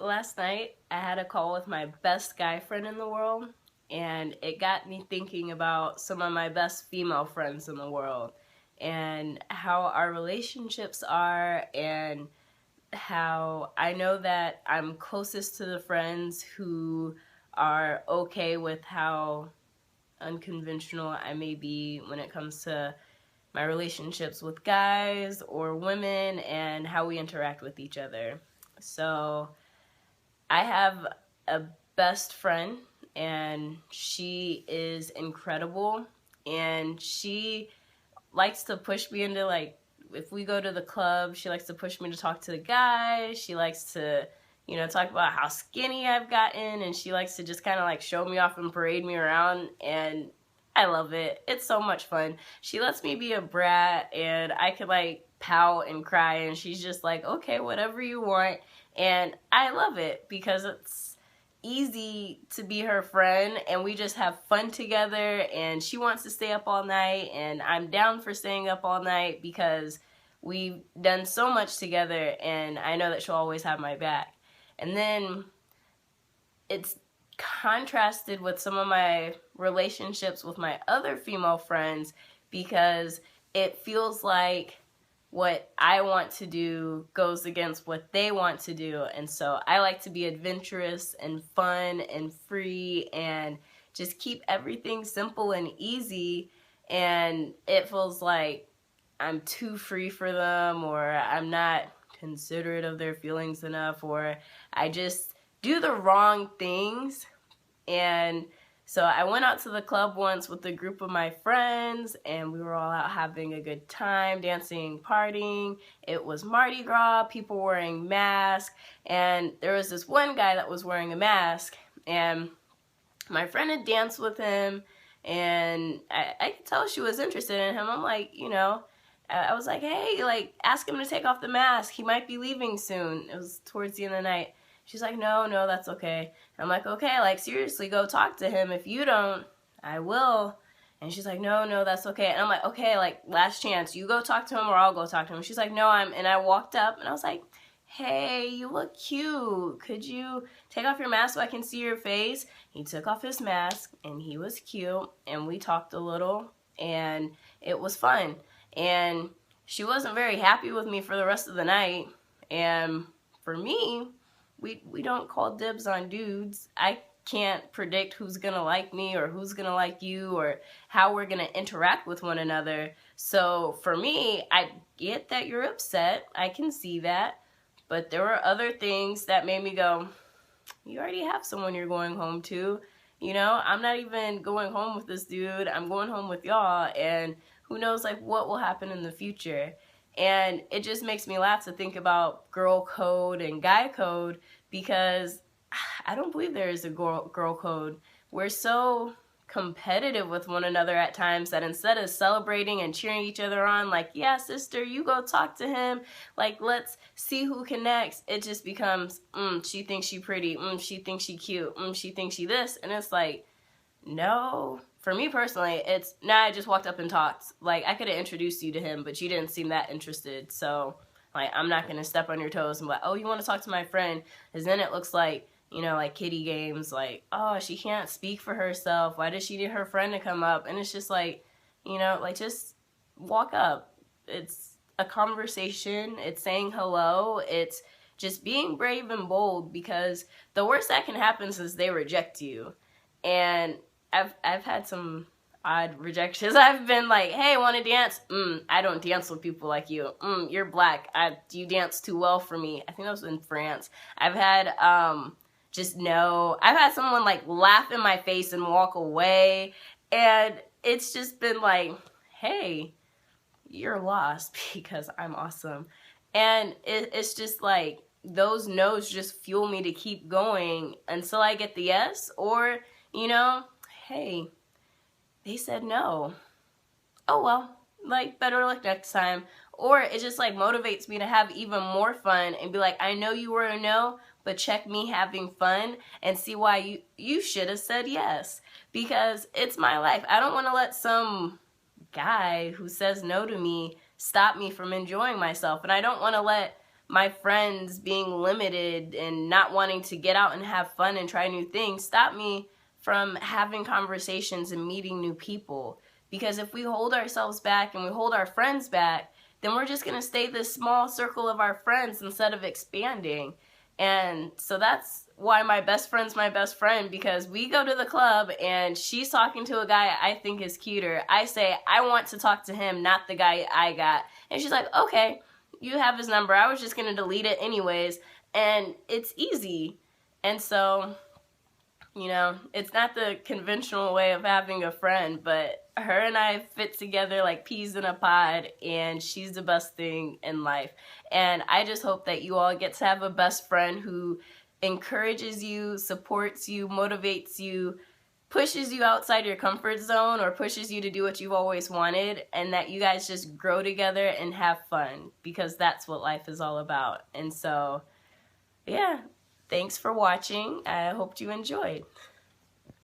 last night I had a call with my best guy friend in the world, and it got me thinking about some of my best female friends in the world and how our relationships are, and how I know that I'm closest to the friends who are okay with how unconventional I may be when it comes to my relationships with guys or women and how we interact with each other. So I have a best friend, and she is incredible, and she likes to push me into, like, if we go to the club, she likes to push me to talk to the guys. She likes to, talk about how skinny I've gotten, and she likes to just kind of like show me off and parade me around, and I love it. It's so much fun. She lets me be a brat, and I could like pout and cry, and she's just like, okay, whatever you want. And I love it because it's easy to be her friend, and we just have fun together, and she wants to stay up all night, and I'm down for staying up all night because we've done so much together, and I know that she'll always have my back. And then it's contrasted with some of my relationships with my other female friends, because it feels like what I want to do goes against what they want to do. And so I like to be adventurous and fun and free and just keep everything simple and easy. And it feels like I'm too free for them, or I'm not considerate of their feelings enough, or I just do the wrong things. And so I went out to the club once with a group of my friends, and we were all out having a good time, dancing, partying. It was Mardi Gras, people wearing masks, and there was this one guy that was wearing a mask, and my friend had danced with him, and I could tell she was interested in him. I'm like, I was like, hey, like, ask him to take off the mask. He might be leaving soon. It was towards the end of the night. She's like, no, that's okay. And I'm like, okay, like, seriously, go talk to him. If you don't, I will. And she's like, no, that's okay. And I'm like, okay, like, last chance. You go talk to him, or I'll go talk to him. She's like, no, and I walked up, and I was like, hey, you look cute. Could you take off your mask so I can see your face? He took off his mask, and he was cute, and we talked a little, and it was fun. And she wasn't very happy with me for the rest of the night. And for me, we don't call dibs on dudes. I can't predict who's gonna like me or who's gonna like you or how we're gonna interact with one another. So for me, I get that you're upset. I can see that. But there were other things that made me go, you already have someone you're going home to. I'm not even going home with this dude. I'm going home with y'all, and who knows like what will happen in the future. And it just makes me laugh to think about girl code and guy code, because I don't believe there is a girl code. We're so competitive with one another at times that instead of celebrating and cheering each other on, like, yeah, sister, you go talk to him, like, let's see who connects, it just becomes, she thinks she pretty, she thinks she cute, she thinks she this. And it's like, no. For me personally, it's, I just walked up and talked. Like, I could have introduced you to him, but you didn't seem that interested. So, like, I'm not going to step on your toes and be like, oh, you want to talk to my friend? Because then it looks like, like kiddie games, like, oh, she can't speak for herself. Why does she need her friend to come up? And it's just like, like, just walk up. It's a conversation. It's saying hello. It's just being brave and bold, because the worst that can happen is they reject you. And I've had some odd rejections. I've been like, hey, want to dance? I don't dance with people like you. You're black. You dance too well for me. I think that was in France. I've had I've had someone like laugh in my face and walk away, and it's just been like, hey, you're lost because I'm awesome. And it's just like, those no's just fuel me to keep going until I get the yes, or hey, they said no. Oh well, like, better luck next time. Or it just like motivates me to have even more fun and be like, I know you were a no, but check me having fun and see why you should have said yes. Because it's my life. I don't want to let some guy who says no to me stop me from enjoying myself. And I don't want to let my friends being limited and not wanting to get out and have fun and try new things stop me from having conversations and meeting new people. Because if we hold ourselves back and we hold our friends back, then we're just going to stay this small circle of our friends instead of expanding. And so that's why my best friend's my best friend, because we go to the club and she's talking to a guy I think is cuter. I say, I want to talk to him, not the guy I got. And she's like, okay, you have his number. I was just going to delete it anyways. And it's easy. And so, you know, it's not the conventional way of having a friend, but her and I fit together like peas in a pod, and she's the best thing in life. And I just hope that you all get to have a best friend who encourages you, supports you, motivates you, pushes you outside your comfort zone, or pushes you to do what you've always wanted, and that you guys just grow together and have fun, because that's what life is all about. And so, yeah. Thanks for watching. I hope you enjoyed.